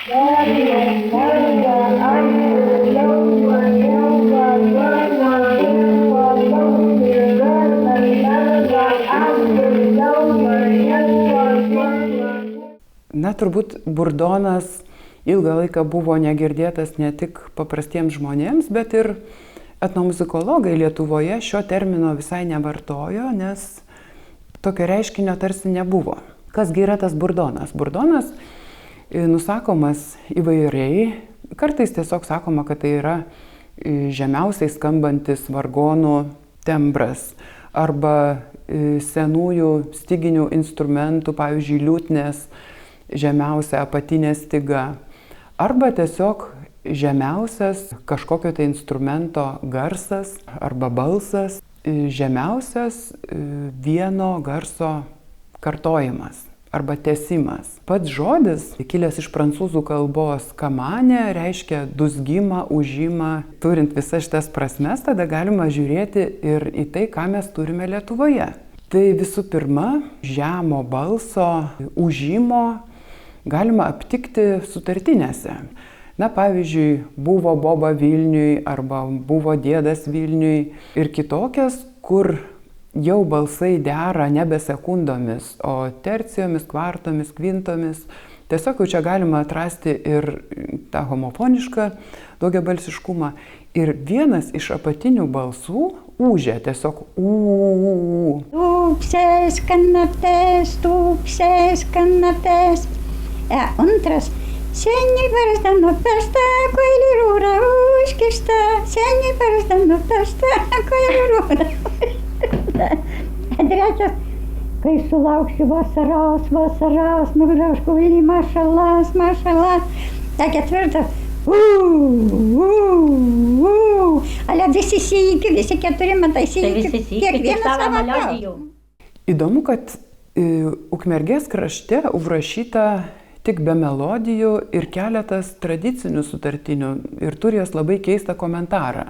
Na, turbūt burdonas ilgą laiką buvo negirdėtas ne tik paprastiems žmonėms, bet ir etnomuzikologai Lietuvoje šio termino visai nevartojo, nes tokio reiškinio tarsi nebuvo. Kasgi yra tas burdonas? Burdonas nusakomas įvairiai, kartais tiesiog sakoma, kad tai yra žemiausiai skambantis vargonų tembras arba senųjų styginių instrumentų, pavyzdžiui, liutnės žemiausia apatinė styga, arba tiesiog žemiausias kažkokio tai instrumento garsas arba balsas, žemiausias vieno garso kartojimas arba tęsimas. Pats žodis, kilęs iš prancūzų kalbos kamanė, reiškia dūzgimą, ūžimą. Turint visas šitas prasmes, tada galima žiūrėti ir į tai, ką mes turime Lietuvoje. Tai visų pirma, žemo balso ūžimo galima aptikti sutartinėse. Na, pavyzdžiui, buvo boba Vilniui arba buvo dėdas Vilniui ir kitokias, kur jau balsai dera nebe sekundomis, o tercijomis, kvartomis, kvintomis. Tiesiog jau čia galima atrasti ir tą homofonišką daugiabalsiškumą. Ir vienas iš apatinių balsų ūžia tiesiog ū. Tūpsės kanapės. Antras. Seniai barzda nupesta, kvaili rūra užkišta. Seniai barzda nupesta, kvaili rūra užkišta. Trečias. Kai sulauksiu vasaros, nugrauš kvailį mašalas. Ketvirtas. Ale visi syki, visi keturi matai syki. Kiekvieną savo melodijų. Įdomu, kad Ukmergės krašte užrašyta tik be melodijų ir keletas tradicinių sutartinių ir turi jos labai keistą komentarą,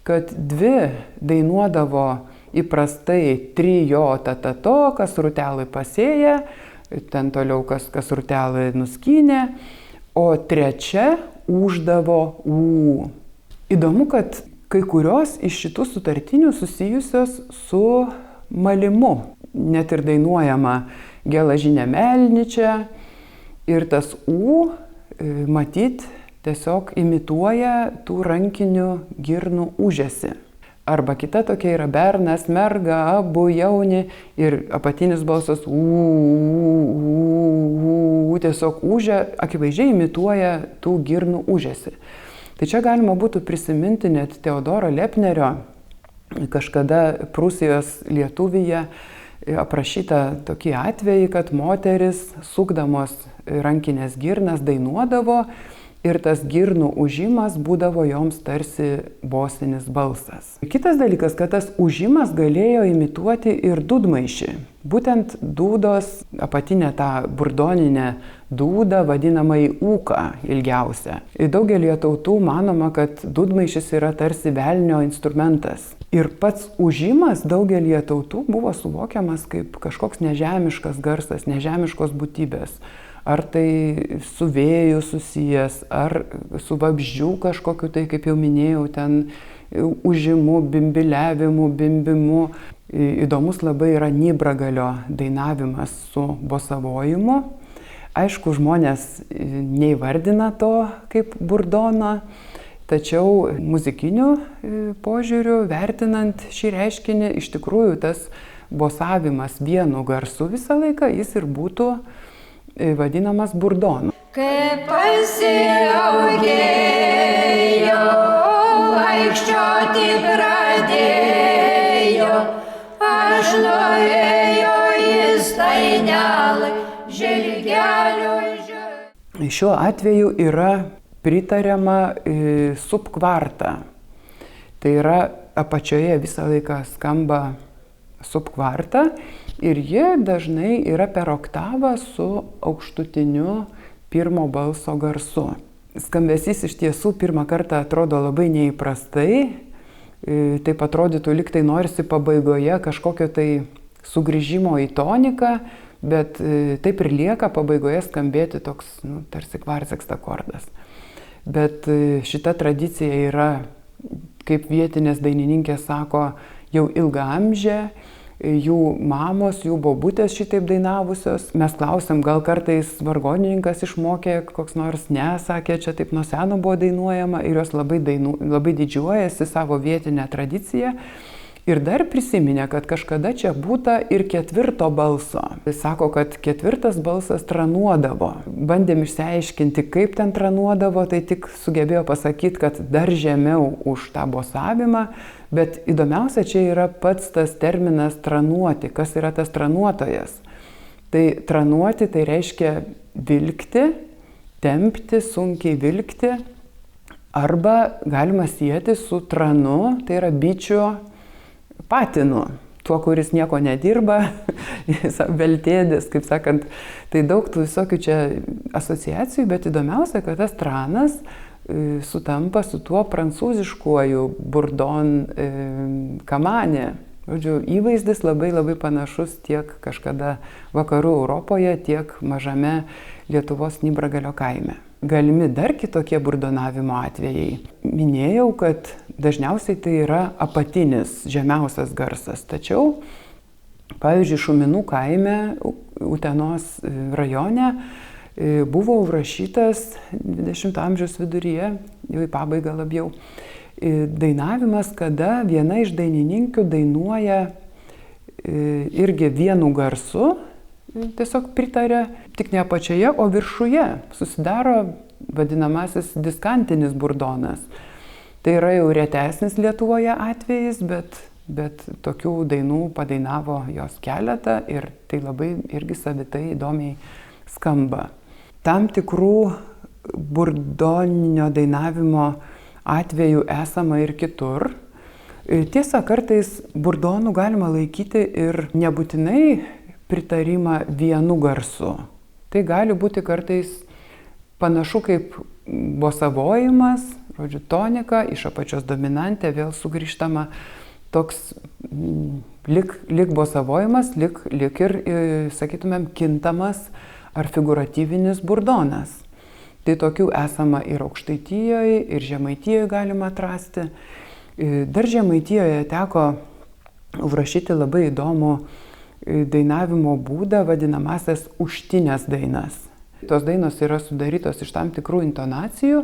kad dvi dainuodavo įprastai trijo tatato, kas rūtelai pasėja, ten toliau kas rūtelai nuskynė, o trečia ūždavo ū. Įdomu, kad kai kurios iš šitų sutartinių susijusios su malimu, net ir dainuojama gelažinė melničia. Ir tas ū, matyt, tiesiog imituoja tų rankinių girnų ūžesį. Arba kita tokia yra bernas, merga, abu jauni ir apatinis balsas tiesiog ūžia, akivaizdžiai imituoja tų girnų ūžesį. Tai čia galima būtų prisiminti net Teodoro Lepnerio kažkada Prūsijos lietuvyje aprašyta tokį atvejį, kad moteris sukdamos rankinės girnas dainuodavo ir tas girnų ūžimas būdavo joms tarsi bosinis balsas. Kitas dalykas, kad tas ūžimas galėjo imituoti ir dūdmaišį. Būtent dūdos apatinę tą burdoninę dūdą vadinamąjį ūką ilgiausią. Daugelį tautų manoma, kad dūdmaišis yra tarsi velnio instrumentas. Ir pats ūžimas daugelį tautų buvo suvokiamas kaip kažkoks nežemiškas garsas, nežemiškos būtybės. Ar tai su vėju susijęs, ar su vabzdžių kažkokiu, tai kaip jau minėjau, ten ūžimu, bimbiliavimu, bimbimu. Įdomus labai yra Nybragalio dainavimas su bosavojimu. Aišku, žmonės neįvardina to kaip burdoną, tačiau muzikiniu požiūriu, vertinant šį reiškinį, iš tikrųjų tas bosavimas vienu garsu visą laiką jis ir būtų vadinamas burdonu. Kai pasiaugėjo, vaikščioti pradėjo, aš norėjau į stainelį žirgelio žiūrėti. Šiuo atveju yra pritariama subkvarta. Tai yra apačioje visą laiką skamba subkvarta ir ji dažnai yra per oktavą su aukštutiniu pirmo balso garsu. Skambesys iš tiesų pirmą kartą atrodo labai neįprastai, taip atrodytų lyg tai norisi pabaigoje kažkokio tai sugrįžimo į toniką, bet taip ir lieka pabaigoje skambėti toks, tarsi kvarcekst akordas. Bet šita tradicija yra, kaip vietinės dainininkės sako, jau ilgaamžė, jų mamos, jų bobutės šitaip dainavusios. Mes klausėm, gal kartais vargonininkas išmokė koks nors, ne, sakė, čia taip nuo seno buvo dainuojama ir jos labai didžiuojasi savo vietinę tradiciją. Ir dar prisiminė, kad kažkada čia būta ir 4 balso. Sako, kad 4 balsas tranuodavo. Bandėm išsiaiškinti, kaip ten tranuodavo, tai tik sugebėjo pasakyti, kad dar žemiau už tą bosavimą. Bet įdomiausia čia yra pats tas terminas tranuoti. Kas yra tas tranuotojas? Tai tranuoti tai reiškia vilkti, tempti, sunkiai vilkti. Arba galima sieti su tranu, tai yra bičių patinu, tuo, kuris nieko nedirba, veltėdis, kaip sakant. Tai daug tų visokių čia asociacijų, bet įdomiausia, kad tas tranas sutampa su tuo prancūziškuoju burdon kamanė. Žodžiu, įvaizdis labai panašus tiek kažkada vakarų Europoje, tiek mažame Lietuvos Nibragalio kaime. Galimi dar kitokie burdonavimo atvejai. Minėjau, kad dažniausiai tai yra apatinis, žemiausias garsas. Tačiau, pavyzdžiui, Šuminų kaime, Utenos rajone, buvo užrašytas 20 amžiaus viduryje, jau į pabaigą labiau, dainavimas, kada viena iš dainininkių dainuoja irgi vienu garsu, tiesiog pritarė, tik ne apačioje, o viršuje susidaro vadinamasis diskantinis burdonas. Tai yra jau retesnis Lietuvoje atvejis, bet tokių dainų padainavo jos keletą ir tai labai irgi savitai įdomiai skamba. Tam tikrų burdoninio dainavimo atvejų esama ir kitur. Tiesa, kartais burdonų galima laikyti ir nebūtinai pritarimą vienu garsu. Tai gali būti kartais panašu kaip bosavojimas, žodžiu, tonika, iš apačios dominantė, vėl sugrįžtama toks lyg bosavojimas, lyg ir, sakytumėm, kintamas ar figuratyvinis burdonas. Tai tokių esama ir Aukštaitijoje, ir Žemaitijoje galima atrasti. Dar Žemaitijoje teko užrašyti labai įdomų dainavimo būdą, vadinamasias užtinės dainas. Tos dainos yra sudarytos iš tam tikrų intonacijų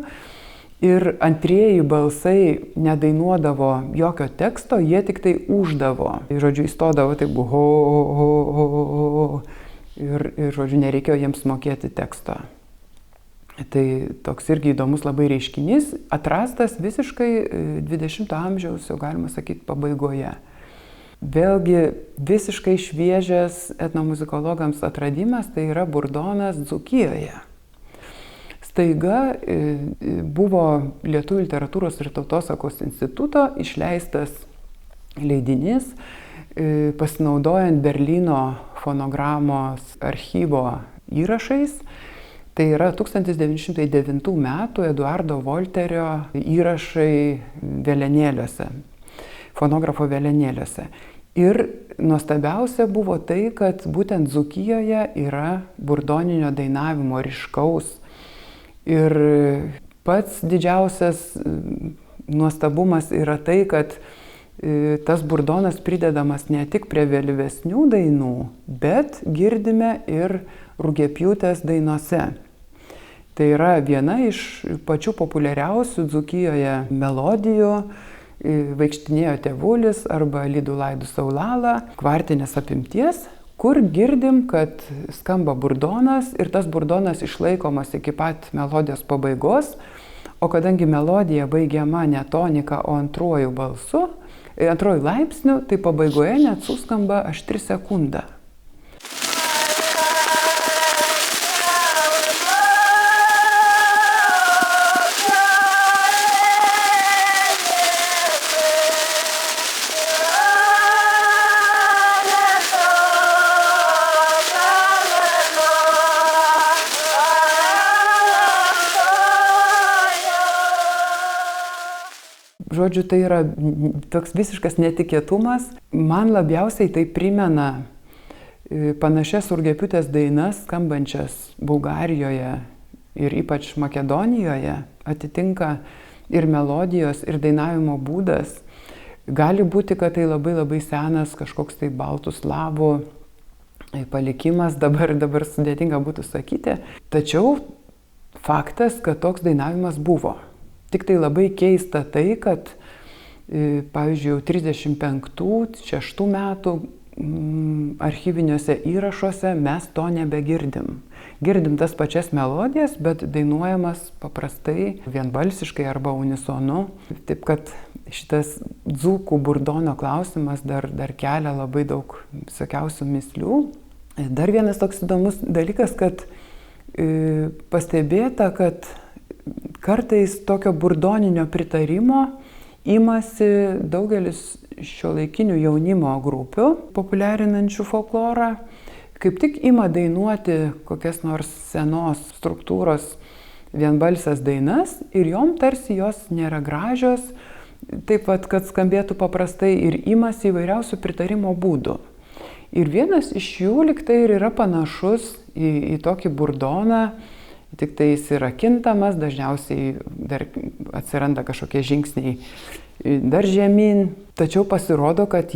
ir antrieji balsai nedainuodavo jokio teksto, jie tik tai uždavo. Žodžiu, įstodavo taip ho, ho, ho, ho, ir žodžiu, nereikėjo jiems mokėti teksto. Tai toks irgi įdomus labai reiškinys, atrastas visiškai 20 amžiaus, jau galima sakyti, pabaigoje. Vėlgi visiškai šviežias etnomuzikologams atradimas, tai yra burdonas Dzūkijoje. Staiga buvo Lietuvių literatūros ir tautosakos instituto išleistas leidinys, pasinaudojant Berlyno fonogramos archyvo įrašais. Tai yra 1909 metų Eduardo Volterio įrašai vėlenėliuose, fonografo vėlenėliuose. Ir nuostabiausia buvo tai, kad būtent Dzūkijoje yra burdoninio dainavimo ryškaus. Ir pats didžiausias nuostabumas yra tai, kad tas burdonas pridedamas ne tik prie vėlyvesnių dainų, bet girdime ir Rugiapjūtės dainose. Tai yra viena iš pačių populiariausių Dzūkijoje melodijų. Vaikštinėjo tėvulis arba Lydų laidų saulala, kvartinės apimties, kur girdim, kad skamba burdonas ir tas burdonas išlaikomas iki pat melodijos pabaigos, o kadangi melodija baigiama ne tonika, o antruoju balsu, antruoju laipsniu, tai pabaigoje net suskamba aštri sekunda. Žodžiu, tai yra toks visiškas netikėtumas. Man labiausiai tai primena panašias Urgepiūtės dainas, skambančias Bulgarijoje ir ypač Makedonijoje, atitinka ir melodijos, ir dainavimo būdas. Gali būti, kad tai labai labai senas kažkoks tai baltų slavų palikimas, dabar sudėtinga būtų sakyti. Tačiau faktas, kad toks dainavimas buvo. Tik tai labai keista tai, kad pavyzdžiui, 35-6 metų archyviniuose įrašuose mes to nebegirdim. Girdim tas pačias melodijas, bet dainuojamas paprastai vienbalsiškai arba unisonu. Taip kad šitas dzūkų burdono klausimas dar kelia labai daug visokiausių mįslių. Dar vienas toks įdomus dalykas, kad pastebėta, kad kartais tokio burdoninio pritarimo imasi daugelis šiuolaikinių jaunimo grupių, populiarinančių folklorą, kaip tik ima dainuoti kokias nors senos struktūros vienbalsės dainas ir jom tarsi jos nėra gražios, taip pat, kad skambėtų paprastai ir imasi įvairiausių pritarimo būdų. Ir vienas iš jų liktai ir yra panašus į tokį burdoną, tik tai jis yra kintamas, dažniausiai dar atsiranda kažkokie žingsniai dar žemyn, tačiau pasirodo, kad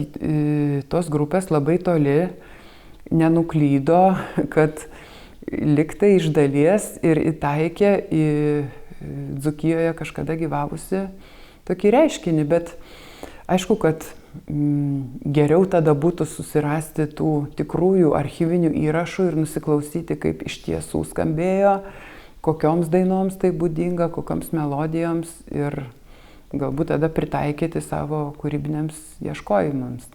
tos grupės labai toli nenuklydo, kad liktai iš dalies ir įtaikė į Dzūkijoje kažkada gyvavusi tokį reiškinį, bet aišku, kad geriau tada būtų susirasti tų tikrųjų archyvinių įrašų ir nusiklausyti, kaip iš tiesų skambėjo, kokioms dainoms tai būdinga, kokioms melodijoms ir galbūt tada pritaikyti savo kūrybiniams ieškojimams.